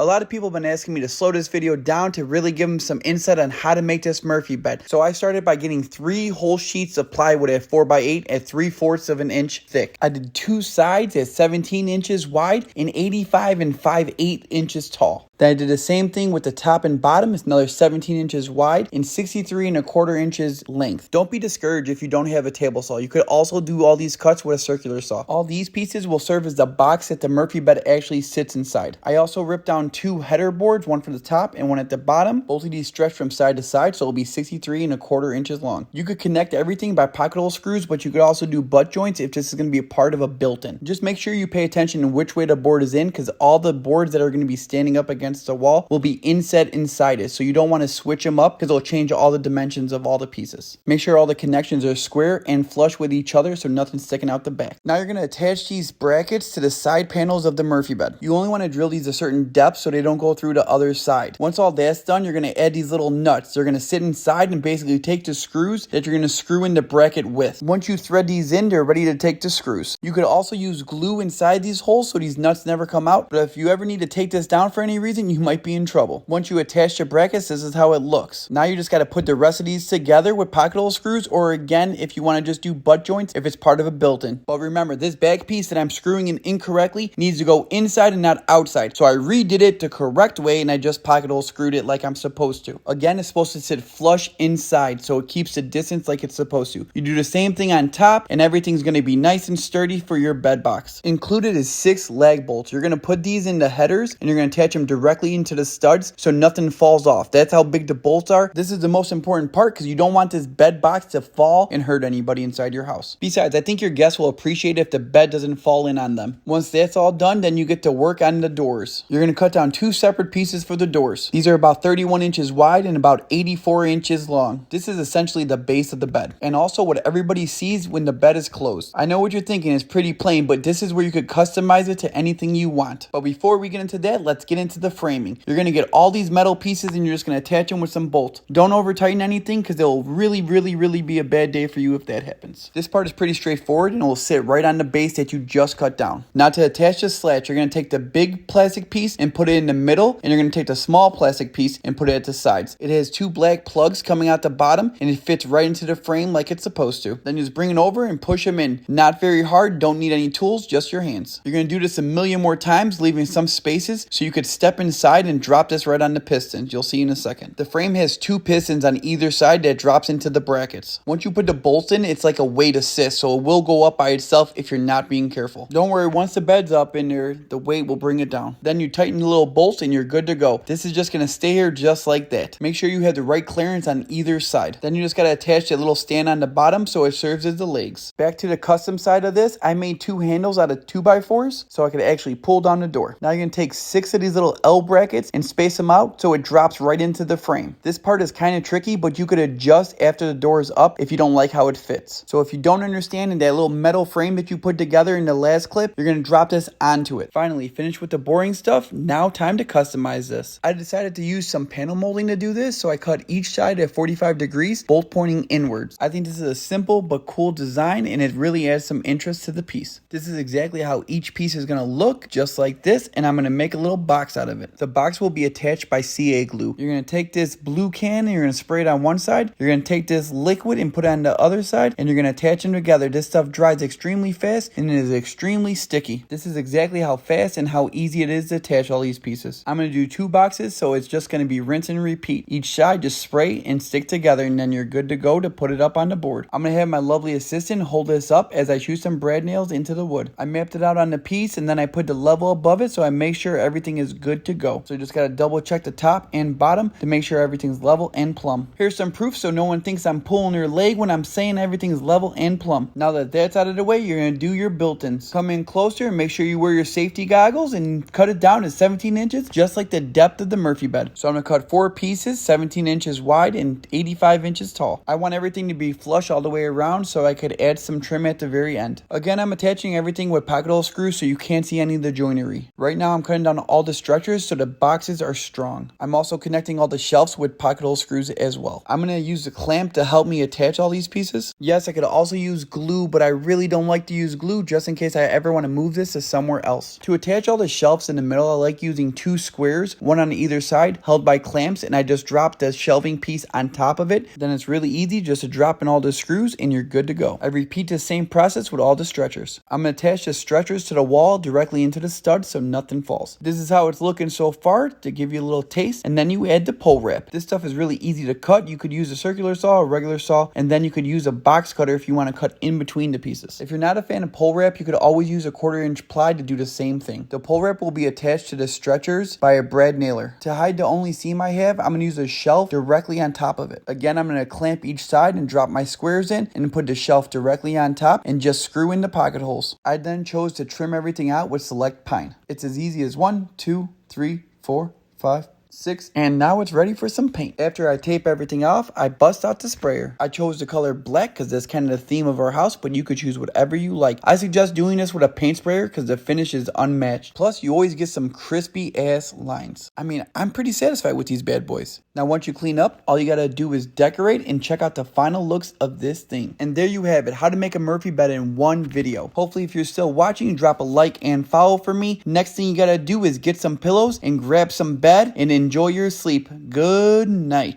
A lot of people have been asking me to slow this video down to really give them some insight on how to make this Murphy bed. So I started by getting 3 whole sheets of plywood at 4x8 at 3/4 of an inch thick. I did 2 sides at 17 inches wide and 85 and 5/8 inches tall. Then I did the same thing with the top and bottom. It's another 17 inches wide and 63 1/4 inches length. Don't be discouraged if you don't have a table saw. You could also do all these cuts with a circular saw. All these pieces will serve as the box that the Murphy bed actually sits inside. I also ripped down 2 header boards, one for the top and one at the bottom. Both of these stretch from side to side, so it'll be 63 1/4 inches long. You could connect everything by pocket hole screws, but you could also do butt joints if this is going to be a part of a built-in. Just make sure you pay attention to which way the board is in, because all the boards that are going to be standing up against the wall will be inset inside it, so you don't want to switch them up because it'll change all the dimensions of all the pieces. Make sure all the connections are square and flush with each other so nothing's sticking out the back. Now you're going to attach these brackets to the side panels of the Murphy bed. You only want to drill these a certain depth so they don't go through the other side. Once all that's done, you're going to add these little nuts. They're going to sit inside and basically take the screws that you're going to screw in the bracket with. Once you thread these in, they're ready to take the screws. You could also use glue inside these holes so these nuts never come out, but if you ever need to take this down for any reason, you might be in trouble. Once you attach the brackets, this is how it looks. Now you just got to put the rest of these together with pocket hole screws, or again, if you want to just do butt joints if it's part of a built-in. But remember, this back piece that I'm screwing in incorrectly needs to go inside and not outside. So I redid it the correct way and I just pocket hole screwed it like I'm supposed to. Again, it's supposed to sit flush inside so it keeps the distance like it's supposed to. You do the same thing on top and everything's going to be nice and sturdy for your bed box. Included is 6 lag bolts. You're going to put these in the headers and you're going to attach them directly into the studs so nothing falls off. That's how big the bolts are. This is the most important part because you don't want this bed box to fall and hurt anybody inside your house. Besides, I think your guests will appreciate it if the bed doesn't fall in on them. Once that's all done, then you get to work on the doors. You're going to cut down 2 separate pieces for the doors. These are about 31 inches wide and about 84 inches long. This is essentially the base of the bed and also what everybody sees when the bed is closed. I know what you're thinking is pretty plain, but this is where you could customize it to anything you want. But before we get into that, let's get into the framing. You're going to get all these metal pieces and you're just going to attach them with some bolts. Don't over tighten anything because it'll really be a bad day for you if that happens. This part is pretty straightforward and it will sit right on the base that you just cut down. Now to attach the slats, you're going to take the big plastic piece and put it in the middle, and you're going to take the small plastic piece and put it at the sides. It has 2 black plugs coming out the bottom and it fits right into the frame like it's supposed to. Then you just bring it over and push them in. Not very hard, don't need any tools, just your hands. You're going to do this a million more times, leaving some spaces so you could step inside and drop this right on the pistons. You'll see in a second. The frame has 2 pistons on either side that drops into the brackets. Once you put the bolts in, it's like a weight assist, so it will go up by itself if you're not being careful. Don't worry, once the bed's up in there, the weight will bring it down. Then you tighten the little bolts and you're good to go. This is just going to stay here just like that. Make sure you have the right clearance on either side. Then you just got to attach that little stand on the bottom so it serves as the legs. Back to the custom side of this, I made 2 handles out of 2x4s so I could actually pull down the door. Now you're going to take 6 of these little L brackets and space them out so it drops right into the frame. This part is kind of tricky, but you could adjust after the door is up if you don't like how it fits. So if you don't understand in that little metal frame that you put together in the last clip, you're going to drop this onto it. Finally, finished with the boring stuff. Now time to customize this. I decided to use some panel molding to do this, so I cut each side at 45 degrees, both pointing inwards. I think this is a simple but cool design and it really adds some interest to the piece. This is exactly how each piece is going to look, just like this, and I'm going to make a little box out of it. The box will be attached by CA glue. You're going to take this blue can and you're going to spray it on one side. You're going to take this liquid and put it on the other side and you're going to attach them together. This stuff dries extremely fast and it is extremely sticky. This is exactly how fast and how easy it is to attach all these pieces. I'm going to do 2 boxes, so it's just going to be rinse and repeat. Each side just spray and stick together and then you're good to go to put it up on the board. I'm going to have my lovely assistant hold this up as I shoot some brad nails into the wood. I mapped it out on the piece and then I put the level above it so I make sure everything is good to go. So you just got to double check the top and bottom to make sure everything's level and plumb. Here's some proof so no one thinks I'm pulling their leg when I'm saying everything's level and plumb. Now that that's out of the way, you're going to do your built-ins. Come in closer and make sure you wear your safety goggles and cut it down to 17 inches, just like the depth of the Murphy bed. So I'm going to cut 4 pieces, 17 inches wide and 85 inches tall. I want everything to be flush all the way around so I could add some trim at the very end. Again, I'm attaching everything with pocket hole screws so you can't see any of the joinery. Right now I'm cutting down all the stretchers stretchers so the boxes are strong. I'm also connecting all the shelves with pocket hole screws as well. I'm going to use the clamp to help me attach all these pieces. Yes, I could also use glue, but I really don't like to use glue just in case I ever want to move this to somewhere else. To attach all the shelves in the middle, I like using 2 squares, one on either side, held by clamps, and I just drop the shelving piece on top of it. Then it's really easy just to drop in all the screws and you're good to go. I repeat the same process with all the stretchers. I'm going to attach the stretchers to the wall directly into the stud so nothing falls. This is how it's looking so far to give you a little taste, and then you add the pole wrap. This stuff is really easy to cut. You could use a circular saw, a regular saw, and then you could use a box cutter if you want to cut in between the pieces. If you're not a fan of pole wrap, you could always use a 1/4 inch ply to do the same thing. The pole wrap will be attached to the stretchers by a brad nailer. To hide the only seam I have, I'm going to use a shelf directly on top of it. Again, I'm going to clamp each side and drop my squares in and put the shelf directly on top and just screw in the pocket holes. I then chose to trim everything out with select pine. It's as easy as 1, 2, 3, 4, 5, 6, and now it's ready for some paint. After I tape everything off, I bust out the sprayer. I chose the color black because that's kind of the theme of our house, but you could choose whatever you like. I suggest doing this with a paint sprayer because the finish is unmatched. Plus, you always get some crispy ass lines. I mean, I'm pretty satisfied with these bad boys. Now, once you clean up, all you gotta do is decorate and check out the final looks of this thing. And there you have it, how to make a Murphy bed in one video. Hopefully, if you're still watching, drop a like and follow for me. Next thing you gotta do is get some pillows and grab some bed and enjoy your sleep. Good night.